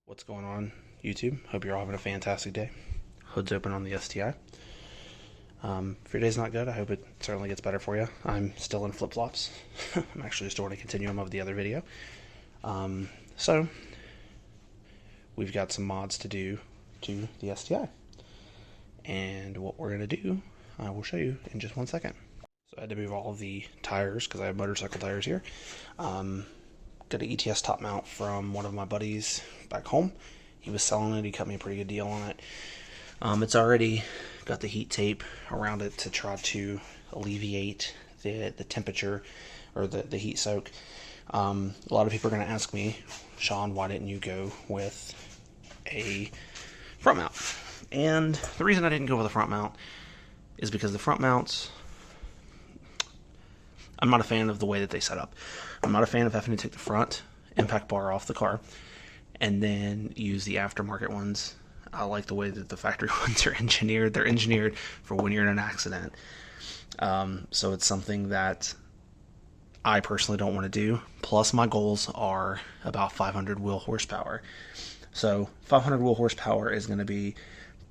What's going on, YouTube? Hope you're all having a fantastic day. Hood's open on the STi. If your day's not good, I hope it certainly gets better for you. I'm still in flip-flops. I'm actually just doing a continuum of the other video. So, we've got some mods to do to the STi. And what we're going to do, I will show you in just 1 second. So I had to move all of the tires because I have motorcycle tires here. Got an ETS top mount from one of my buddies back home. He was selling it. He cut me a pretty good deal on it. It's already got the heat tape around it to try to alleviate the temperature or the heat soak. A lot of people are going to ask me, Sean, why didn't you go with a front mount? And the reason I didn't go with a front mount is because the front mounts, I'm not a fan of the way that they set up. I'm not a fan of having to take the front impact bar off the car and then use the aftermarket ones. I like the way that the factory ones are engineered. They're engineered for when you're in an accident. So it's something that I personally don't want to do. Plus my goals are about 500 wheel horsepower. So 500 wheel horsepower is going to be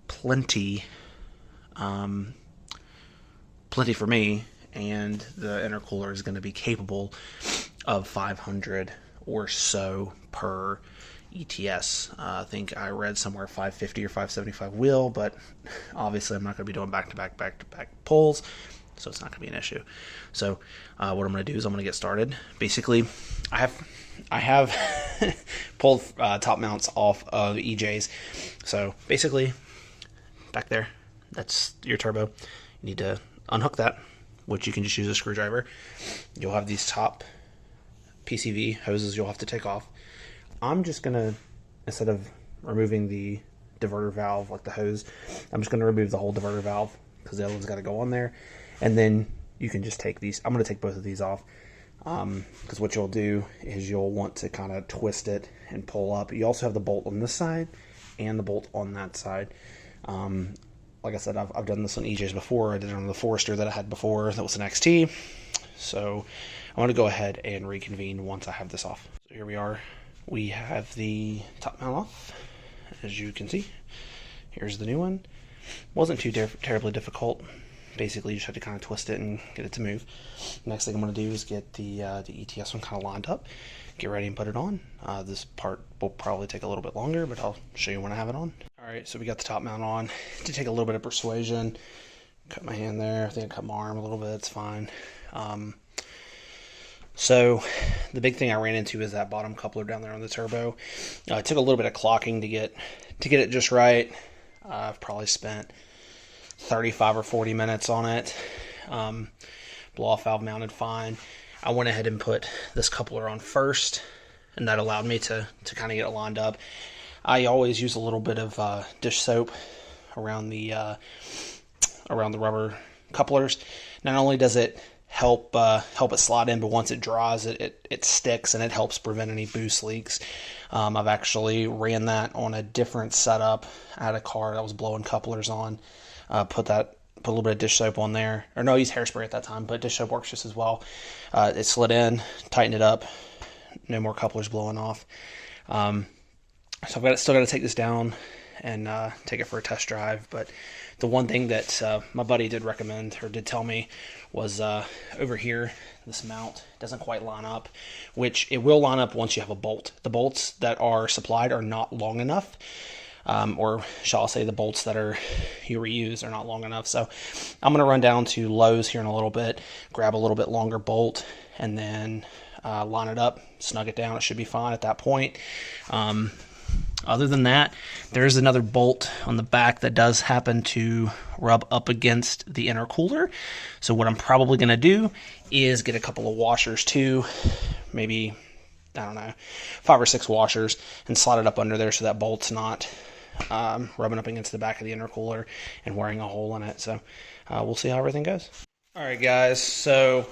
plenty for me, and the intercooler is going to be capable of 500 or so per ETS. I think I read somewhere 550 or 575 wheel, but obviously I'm not going to be doing back-to-back pulls, so it's not going to be an issue. So what I'm going to do is I'm going to get started. Basically, I have pulled top mounts off of the EJs. So basically, back there, that's your turbo. You need to unhook that, which you can just use a screwdriver. You'll have these top PCV hoses you'll have to take off. I'm just gonna, instead of removing the diverter valve, like the hose, I'm just gonna remove the whole diverter valve because the other one's got to go on there. And then you can just take these. I'm gonna take both of these off because what you'll do is you'll want to kind of twist it and pull up. You also have the bolt on this side and the bolt on that side. Like I said, I've done this on EJs before. I did it on the Forester that I had before. That was an XT. So I want to go ahead and reconvene once I have this off. So here we are. We have the top mount off, as you can see. Here's the new one. Wasn't too terribly difficult. Basically, you just have to kind of twist it and get it to move. Next thing I'm going to do is get the ETS one kind of lined up, get ready and put it on. This part will probably take a little bit longer, but I'll show you when I have it on. Alright, so we got the top mount on. To take a little bit of persuasion, cut my hand there. I think I cut my arm a little bit. It's fine. So the big thing I ran into is that bottom coupler down there on the turbo. It took a little bit of clocking to get it just right. I've probably spent 35 or 40 minutes on it. Blow-off valve mounted fine. I went ahead and put this coupler on first, and that allowed me to kind of get it lined up. I always use a little bit of dish soap around the rubber couplers. Not only does it help it slide in, but once it dries, it sticks and it helps prevent any boost leaks. I've actually ran that on a different setup. I had a car that was blowing couplers on. Put a little bit of dish soap on there, or no, I used hairspray at that time, but dish soap works just as well. It slid in, tightened it up, no more couplers blowing off. So I've still got to take this down and take it for a test drive. But the one thing that my buddy did recommend, or did tell me, was over here, this mount doesn't quite line up, which it will line up once you have a bolt. The bolts that are supplied are not long enough, or shall I say the bolts that you reuse are not long enough. So I'm going to run down to Lowe's here in a little bit, grab a little bit longer bolt, and then line it up, snug it down. It should be fine at that point. Other than that, there's another bolt on the back that does happen to rub up against the intercooler. So what I'm probably going to do is get a couple of washers too, maybe, I don't know, 5 or 6 washers, and slide it up under there so that bolt's not rubbing up against the back of the intercooler and wearing a hole in it. So we'll see how everything goes. All right, guys, so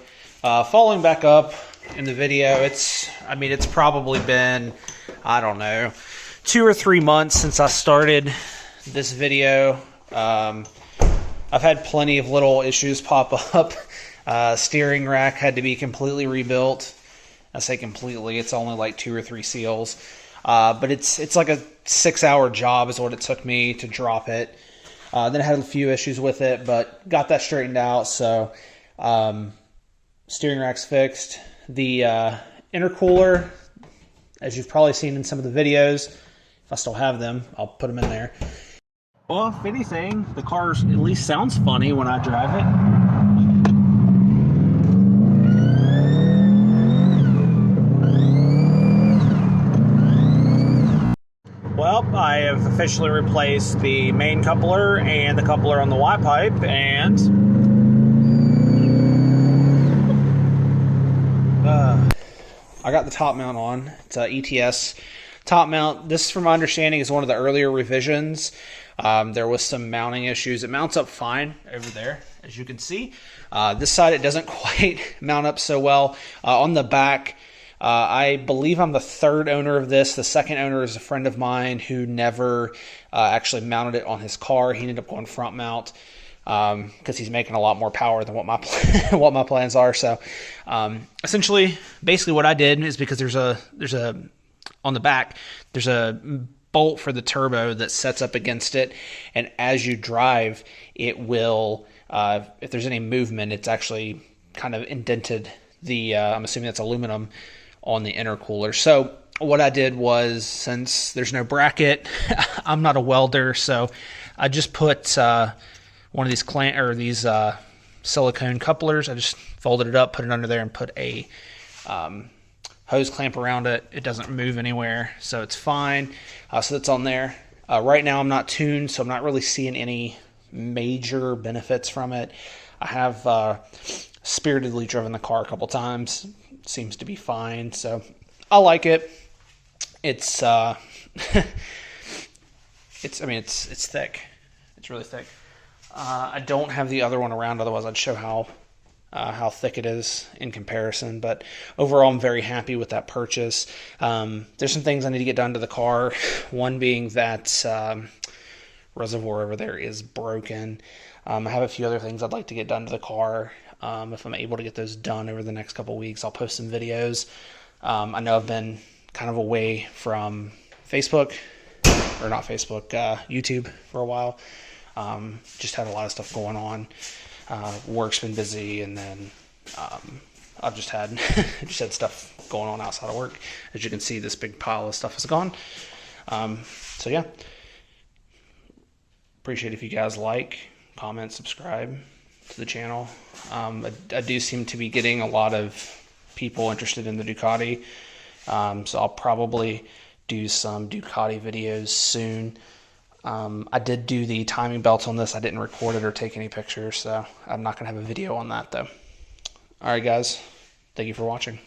following back up in the video, it's probably been, I don't know, 2 or 3 months since I started this video. I've had plenty of little issues pop up. Steering rack had to be completely rebuilt. I say completely, it's only like 2 or 3 seals. But it's like a 6-hour job is what it took me to drop it. Then I had a few issues with it, but got that straightened out. So steering rack's fixed. The intercooler, as you've probably seen in some of the videos, if I still have them, I'll put them in there. Well, if anything, the car at least sounds funny when I drive it. Well, I have officially replaced the main coupler and the coupler on the Y pipe, and I got the top mount on. It's a ETS top mount. This, from my understanding, is one of the earlier revisions. There was some mounting issues. It mounts up fine over there, as you can see. This side, it doesn't quite mount up so well. On the back, I believe I'm the third owner of this. The second owner is a friend of mine who never actually mounted it on his car. He ended up going front mount because he's making a lot more power than what my what my plans are. So essentially, basically what I did is, because there's a on the back, there's a bolt for the turbo that sets up against it, and as you drive, it will, if there's any movement, it's actually kind of indented the, I'm assuming that's aluminum, on the intercooler. So what I did was, since there's no bracket, I'm not a welder, so I just put one of these silicone couplers. I just folded it up, put it under there, and put a hose clamp around it. It doesn't move anywhere, so it's fine. So that's on there. Right now I'm not tuned, so I'm not really seeing any major benefits from it. I have spiritedly driven the car a couple times. Seems to be fine, so I like it. It's it's thick. It's really thick. I don't have the other one around, otherwise I'd show how thick it is in comparison. But overall, I'm very happy with that purchase. There's some things I need to get done to the car. One being that reservoir over there is broken. I have a few other things I'd like to get done to the car. If I'm able to get those done over the next couple weeks, I'll post some videos. I know I've been kind of away from Facebook, or not Facebook, YouTube for a while. Just had a lot of stuff going on. Work's been busy, and then I've just had stuff going on outside of work. As you can see, this big pile of stuff is gone. So yeah, appreciate if you guys like, comment, subscribe to the channel. I do seem to be getting a lot of people interested in the Ducati, so I'll probably do some Ducati videos soon. I did do the timing belts on this. I didn't record it or take any pictures, so I'm not going to have a video on that though. Alright guys, thank you for watching.